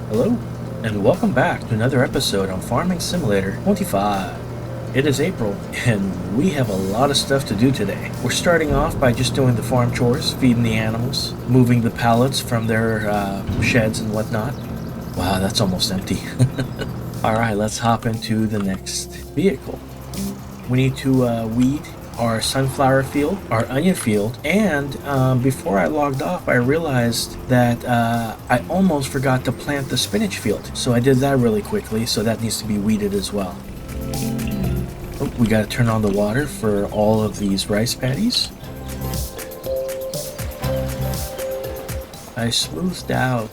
Hello, and welcome back to another episode on Farming Simulator 25. It is April, and we have a lot of stuff to do today. We're starting off by just doing the farm chores, feeding the animals, moving the pallets from their sheds and whatnot. Wow, that's almost empty. Alright, let's hop into the next vehicle. We need to weed our sunflower field, our onion field, and before I logged off I realized that I almost forgot to plant the spinach field, so I did that really quickly, so that needs to be weeded as well. Oh, we got to turn on the water for all of these rice paddies. I smoothed out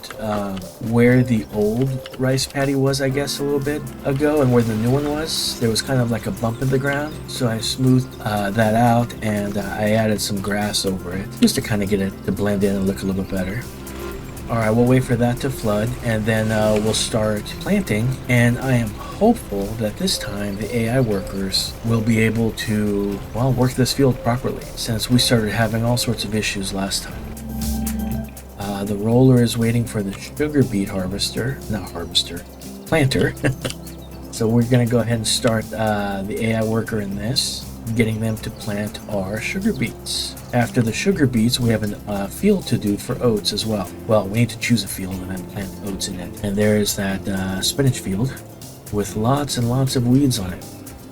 where the old rice paddy was, I guess, a little bit ago, and where the new one was. There was kind of like a bump in the ground, so I smoothed that out, and I added some grass over it, just to kind of get it to blend in and look a little bit better. Alright, we'll wait for that to flood, and then we'll start planting, and I am hopeful that this time the AI workers will be able to, well, work this field properly, since we started having all sorts of issues last time. The roller is waiting for the sugar beet planter. So we're going to go ahead and start the AI worker in this, getting them to plant our sugar beets. After the sugar beets, we have a field to do for oats as well. Well, we need to choose a field and then plant oats in it. And there's that spinach field with lots and lots of weeds on it.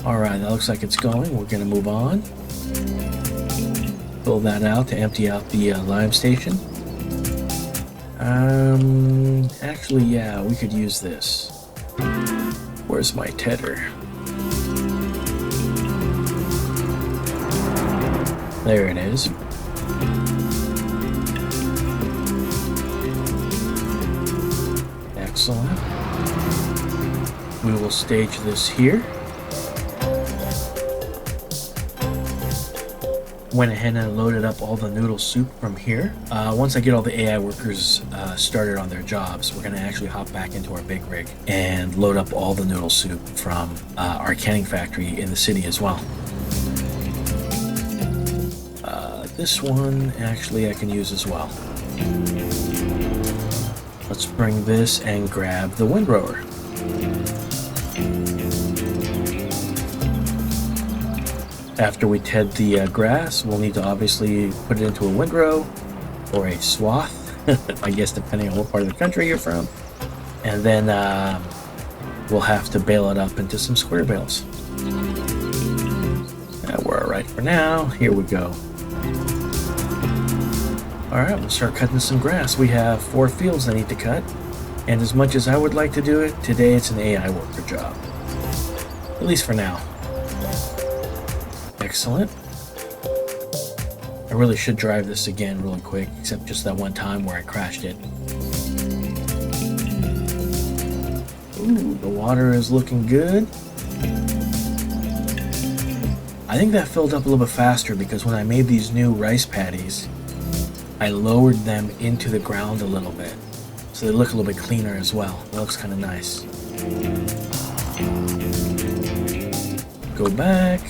Alright, that looks like it's going. We're going to move on. Fill that out to empty out the lime station. Actually, yeah, we could use this. Where's my tedder? There it is. Excellent. We will stage this here. Went ahead and loaded up all the noodle soup from here. Once I get all the AI workers started on their jobs, we're going to actually hop back into our big rig and load up all the noodle soup from our canning factory in the city as well. This one actually I can use as well. Let's bring this and grab the windrower. After we ted the grass, we'll need to obviously put it into a windrow or a swath, I guess depending on what part of the country you're from. And then we'll have to bale it up into some square bales. We're alright for now. Here we go. Alright, we'll start cutting some grass. We have 4 fields that need to cut. And as much as I would like to do it, today it's an AI worker job. At least for now. Excellent. I really should drive this again really quick, except just that one time where I crashed it. Ooh, the water is looking good. I think that filled up a little bit faster because when I made these new rice paddies, I lowered them into the ground a little bit. So they look a little bit cleaner as well. It looks kind of nice. Go back.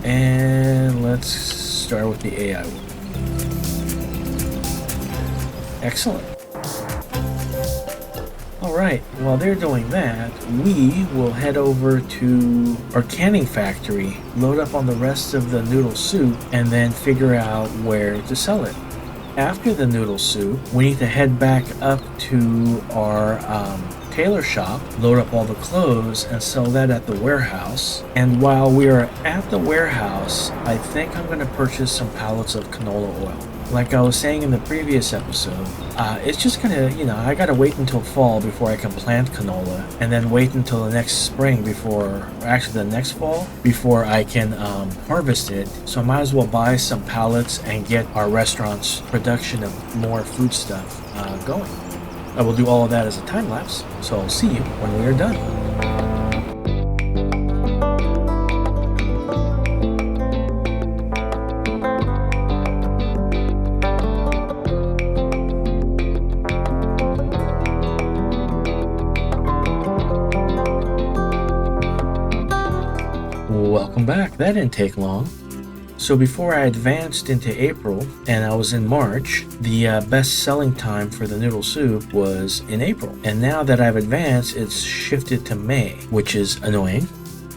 And let's start with the AI one. Excellent. Alright, while they're doing that, we will head over to our canning factory, load up on the rest of the noodle soup, and then figure out where to sell it. After the noodle soup, we need to head back up to our Tailor Shop, load up all the clothes, and sell that at the warehouse. And while we are at the warehouse, I think I'm going to purchase some pallets of canola oil. Like I was saying in the previous episode, it's just gonna, I gotta wait until fall before I can plant canola, and then wait until the next spring or actually the next fall, before I can harvest it. So I might as well buy some pallets and get our restaurant's production of more food stuff going. I will do all of that as a time lapse, so I'll see you when we are done. Welcome back. That didn't take long. So before I advanced into April and I was in March, the best selling time for the noodle soup was in April. And now that I've advanced, it's shifted to May, which is annoying.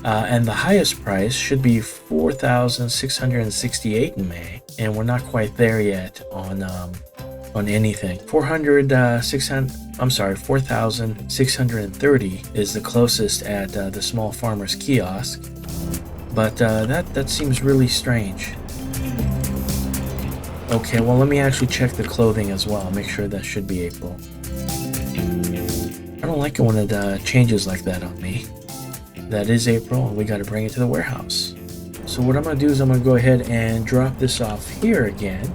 And the highest price should be $4,668 in May, and we're not quite there yet on anything. 4,630 is the closest at the small farmer's kiosk, but that seems really strange. Okay, well, let me actually check the clothing as well. Make sure that should be April. I don't like it when it changes like that on me. That is April, and we got to bring it to the warehouse. So what I'm going to do is I'm going to go ahead and drop this off here again.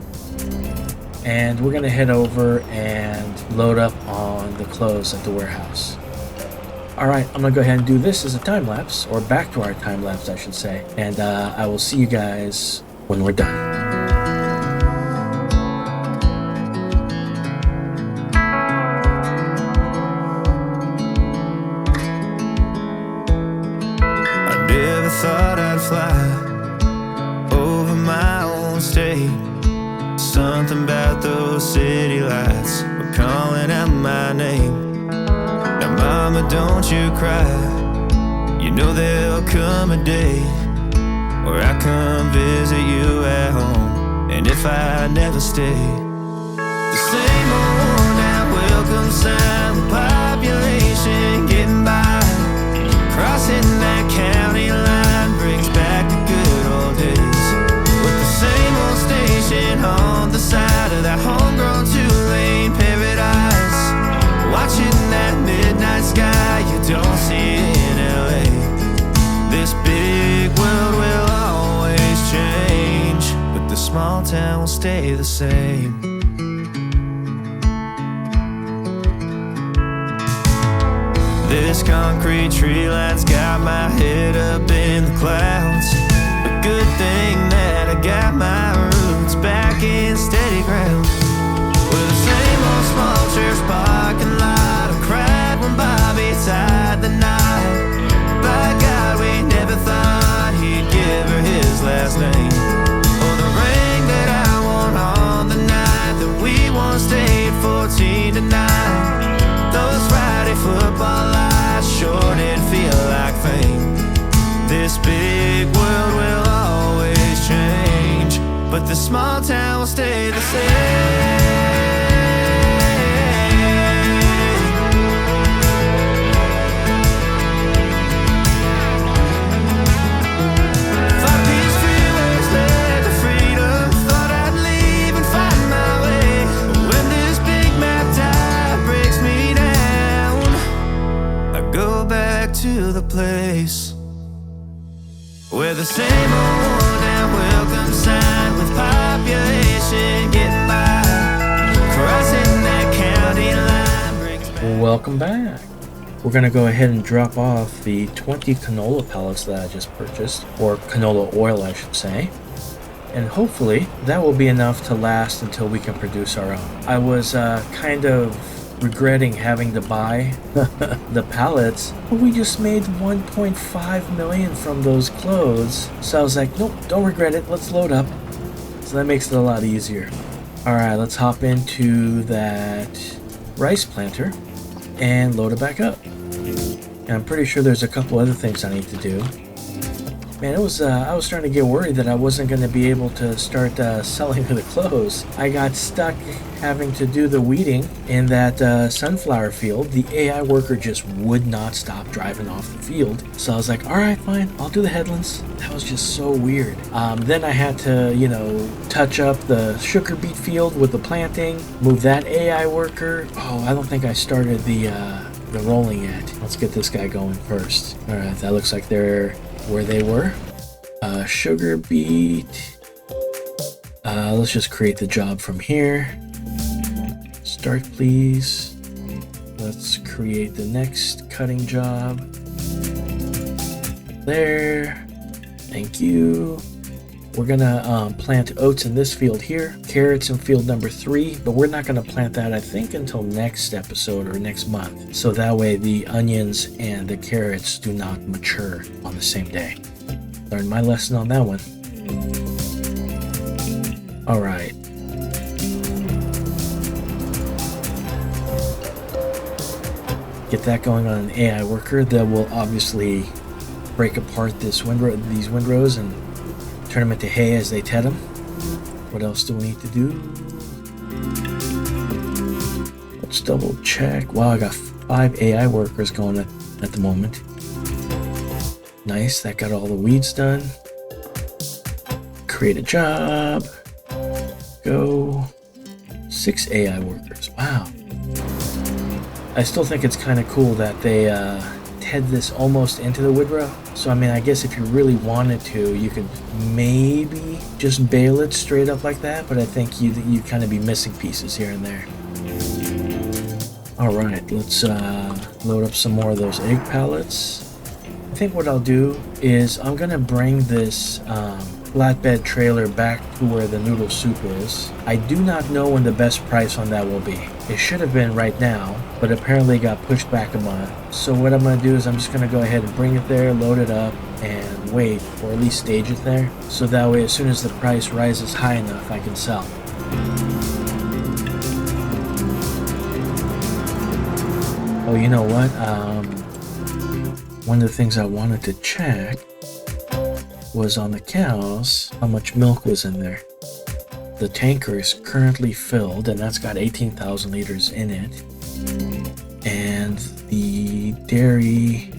And we're going to head over and load up on the clothes at the warehouse. Alright, I'm going to go ahead and do this as a time lapse, or back to our time lapse, I should say. And I will see you guys when we're done. Thought I'd fly over my own state. Something about those city lights were calling out my name. Now mama, don't you cry. You know there'll come a day where I come visit you at home. And if I never stay, the same old now welcome sign with population getting by, crossing that county line brings back the good old days, with the same old station on the side of that homegrown two-lane paradise, watching that midnight sky you don't see in LA. This big world will always change, but the small town will stay the same. This concrete tree line's got my head up in the clouds. A good thing that I got my roots back in steady ground. With the same old small church parking lot, I cried when Bobby tied the knot. By God, we never thought he'd give her his last name, or the ring that I wore on the night that we once stayed 14 tonight. Those Friday football lights sure did feel like fame. This big world will always change, but the small town will stay the same. Thought these freeways led to freedom, thought I'd leave and find my way, but when this big map tide breaks me down, I go back to the place where the same old worn-out welcome sign with population getting by, crossing that county line brings back. Welcome back. We're going to go ahead and drop off the 20 canola pellets that I just purchased, or canola oil I should say, and hopefully that will be enough to last until we can produce our own. I was kind of regretting having to buy the pallets, but we just made 1.5 million from those clothes, so I was like, nope, don't regret it, let's load up. So that makes it a lot easier. Alright, let's hop into that rice planter and load it back up. And I'm pretty sure there's a couple other things I need to do. Man, I was starting to get worried that I wasn't going to be able to start selling the clothes. I got stuck having to do the weeding in that sunflower field. The AI worker just would not stop driving off the field. So I was like, all right, fine, I'll do the headlands. That was just so weird. Then I had to, touch up the sugar beet field with the planting, move that AI worker. Oh, I don't think I started the rolling yet. Let's get this guy going first. All right, that looks like they're where they were. Sugar beet. Let's just create the job from here. Start, please. Let's create the next cutting job. There. Thank you. We're gonna plant oats in this field here, carrots in field number 3, but we're not gonna plant that, I think, until next episode or next month. So that way the onions and the carrots do not mature on the same day. Learned my lesson on that one. All right. Get that going on an AI worker that will obviously break apart these windrows and turn them into hay as they ted them. What else do we need to do? Let's double check. Wow, I got 5 AI workers going at the moment. Nice, that got all the weeds done. Create a job. Go. 6 AI workers. Wow. I still think it's kind of cool that they ted this almost into the windrow. So I mean, I guess if you really wanted to, you could maybe just bale it straight up like that, but I think you'd kind of be missing pieces here and there. All right, let's load up some more of those egg pallets. I think what I'll do is I'm gonna bring this flatbed trailer back to where the noodle soup is. I do not know when the best price on that will be. It should have been right now, but apparently it got pushed back a month. So what I'm going to do is I'm just going to go ahead and bring it there, load it up, and wait, or at least stage it there. So that way, as soon as the price rises high enough, I can sell. Oh, you know what? One of the things I wanted to check was on the cows, how much milk was in there. The tanker is currently filled, and that's got 18,000 liters in it. And the dairy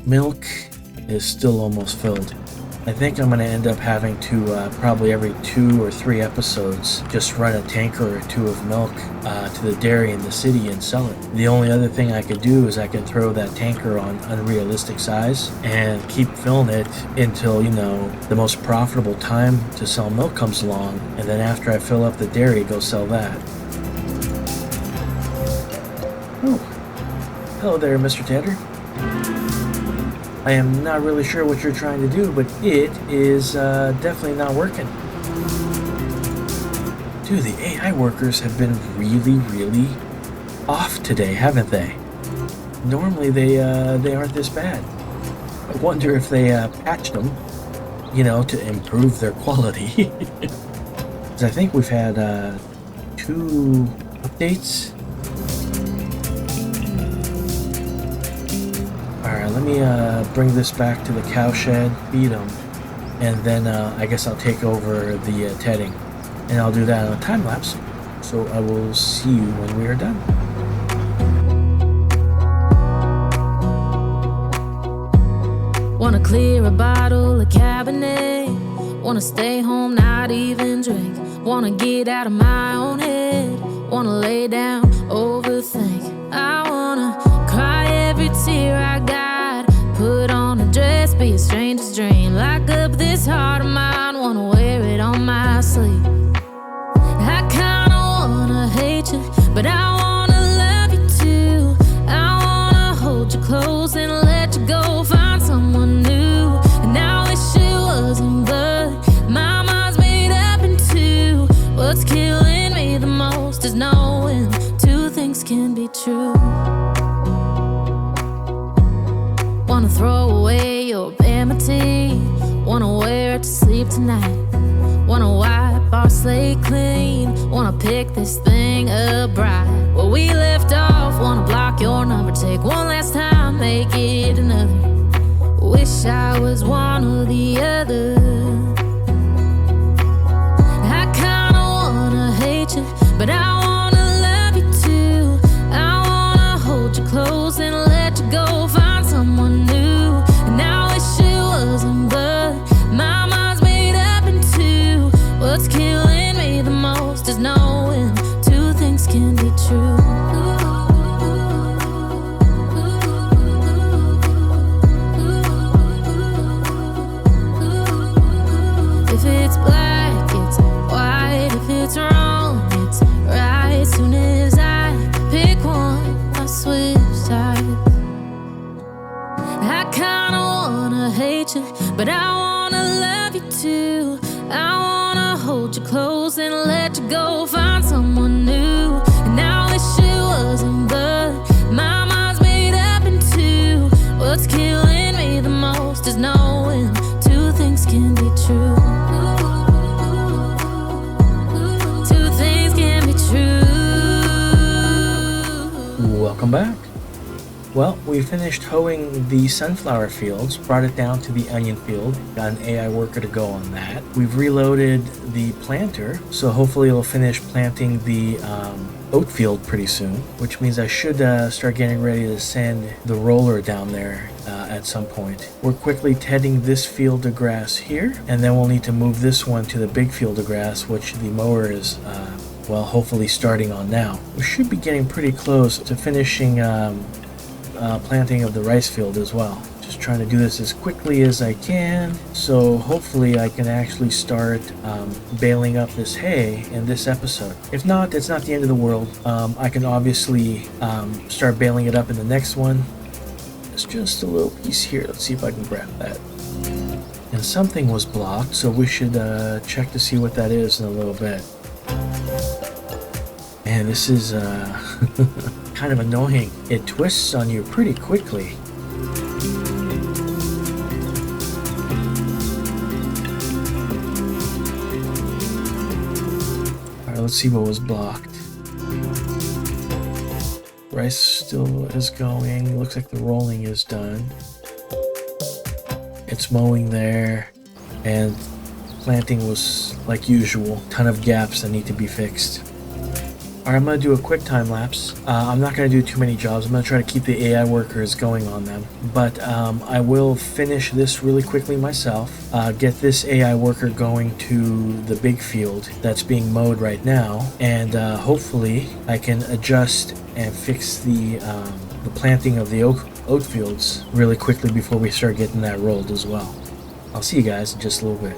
milk is still almost filled. I think I'm going to end up having to probably every 2 or 3 episodes just run a tanker or 2 of milk to the dairy in the city and sell it. The only other thing I could do is I can throw that tanker on unrealistic size and keep filling it until, you know, the most profitable time to sell milk comes along, and then after I fill up the dairy, go sell that. Oh, hello there, Mr. Tedder. I am not really sure what you're trying to do, but it is definitely not working. Dude, the AI workers have been really off today, haven't they? Normally they aren't this bad. I wonder if they patched them, you know, to improve their quality. 'Cause I think we've had 2 updates. Alright, let me bring this back to the cow shed, feed them, and then I guess I'll take over the tedding. And I'll do that on a time lapse, so I will see you when we are done. Wanna clear a bottle of Cabernet, wanna stay home, not even drink, wanna get out of my own head, wanna lay down, overthink. I wanna cry every tear I got, put on a dress, be a stranger's dream, lock up this heart of mine, wanna wear it on my sleeve. I kinda wanna hate you, but I wanna love you too. I wanna hold you close and let you go, find someone new. And I wish it wasn't, but my mind's made up in 2. What's killing me the most is knowing 2 things can be true. Wanna throw away your vanity, wanna wear it to sleep tonight, wanna wipe our slate clean, wanna pick this thing up right where we left off, wanna block your number, take one last time, make it another. Wish I was one or the other. I kinda wanna hate you, but I wanna love you too. I wanna hold you close and let you go, find someone new. And I wish it wasn't, but my mind's made up in 2. What's killing me the most is knowing 2 things can be Welcome back. Well, we finished hoeing the sunflower fields, brought it down to the onion field, got an AI worker to go on that. We've reloaded the planter, so hopefully it'll finish planting the oat field pretty soon, which means I should start getting ready to send the roller down there at some point. We're quickly tedding this field of grass here, and then we'll need to move this one to the big field of grass, which the mower is well, hopefully starting on now. We should be getting pretty close to finishing planting of the rice field as well. Just trying to do this as quickly as I can, so hopefully I can actually start baling up this hay in this episode. If not, it's not the end of the world. I can obviously start baling it up in the next one. It's just a little piece here. Let's see if I can grab that. And something was blocked, so we should check to see what that is in a little bit. And this is kind of annoying. It twists on you pretty quickly. Alright, let's see what was blocked. Rice still is going. Looks like the rolling is done. It's mowing there. And planting was like usual. Ton of gaps that need to be fixed. Alright, I'm going to do a quick time lapse. I'm not going to do too many jobs. I'm going to try to keep the AI workers going on them. But I will finish this really quickly myself. Get this AI worker going to the big field that's being mowed right now. And hopefully I can adjust and fix the planting of the oat fields really quickly before we start getting that rolled as well. I'll see you guys in just a little bit.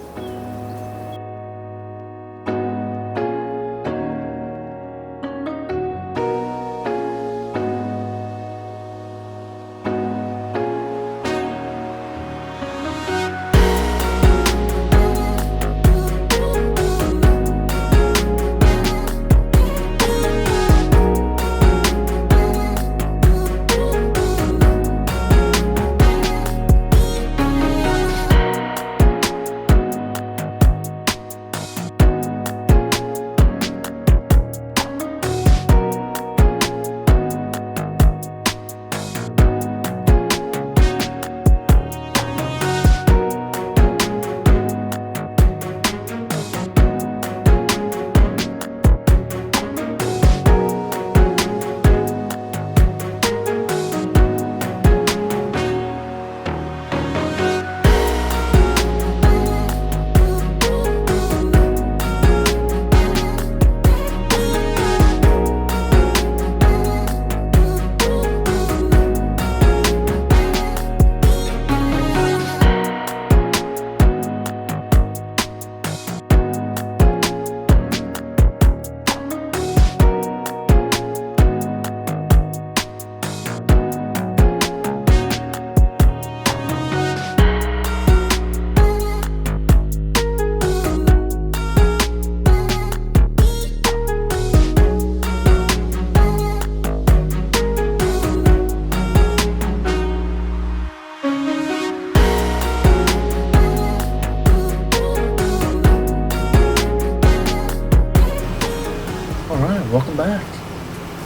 Welcome back.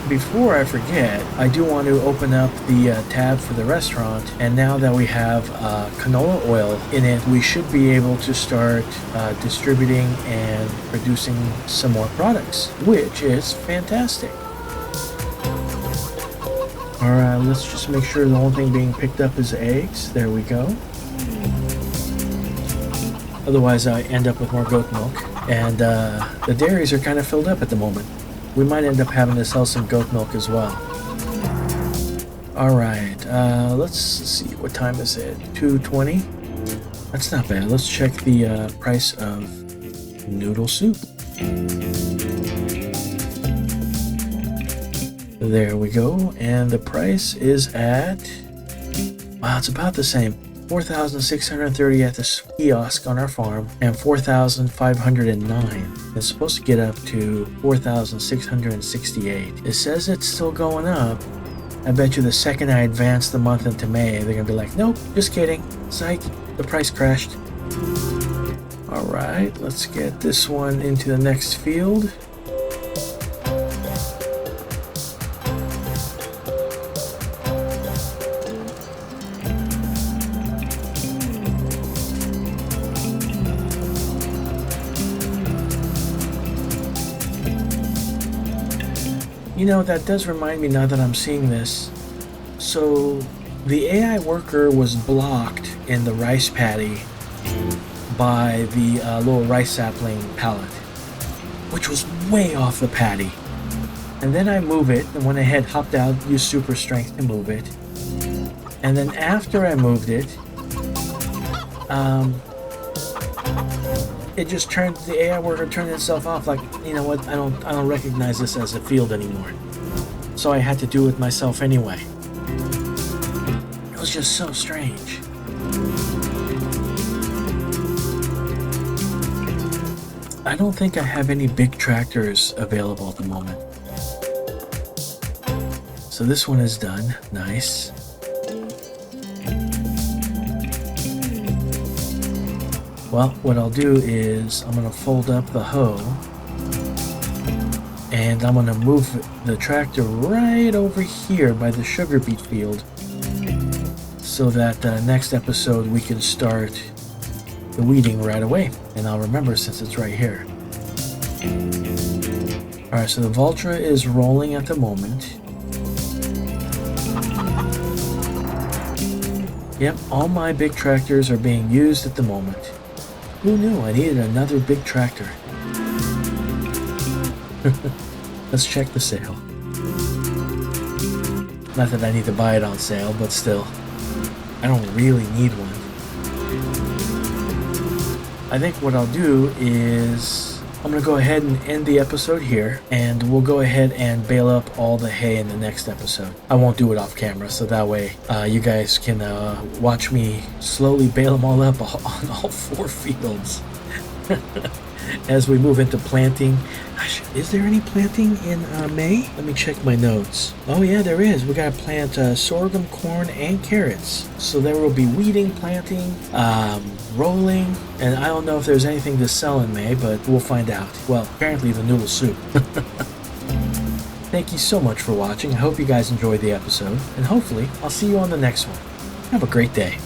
Before I forget, I do want to open up the tab for the restaurant, and now that we have canola oil in it, we should be able to start distributing and producing some more products, which is fantastic. Alright, let's just make sure the only thing being picked up is eggs. There we go. Otherwise I end up with more goat milk, and the dairies are kind of filled up at the moment. We might end up having to sell some goat milk as well. Alright, let's see, what time is it? 2:20? That's not bad. Let's check the price of noodle soup. There we go, and the price is at, wow, it's about the same. 4,630 at the kiosk on our farm, and 4,509. It's supposed to get up to 4,668. It says it's still going up. I bet you the second I advance the month into May, they're gonna be like, nope, just kidding. Psych, the price crashed. Alright, let's get this one into the next field. You know, that does remind me now that I'm seeing this. So, the AI worker was blocked in the rice paddy by the little rice sapling pallet, which was way off the paddy. And then I move it, and went ahead, hopped out, used super strength to move it. And then after I moved it, it just turned, the AI worker turned itself off, like, you know what, I don't recognize this as a field anymore. So I had to do it myself anyway. It was just so strange. I don't think I have any big tractors available at the moment. So this one is done. Nice. Well, what I'll do is I'm going to fold up the hoe and I'm going to move the tractor right over here by the sugar beet field so that next episode we can start the weeding right away. And I'll remember since it's right here. Alright, so the Vultra is rolling at the moment. Yep, all my big tractors are being used at the moment. Who knew I needed another big tractor? Let's check the sale. Not that I need to buy it on sale, but still. I don't really need one. I think what I'll do is I'm going to go ahead and end the episode here, and we'll go ahead and bale up all the hay in the next episode. I won't do it off camera, so that way you guys can watch me slowly bale them all up on all 4 fields. As we move into planting. Gosh, is there any planting in May? Let me check my notes. Oh yeah, there is. We gotta plant sorghum, corn, and carrots. So there will be weeding, planting, rolling, and I don't know if there's anything to sell in May, but we'll find out. Well, apparently the noodle soup. Thank you so much for watching. I hope you guys enjoyed the episode, and hopefully I'll see you on the next one. Have a great day.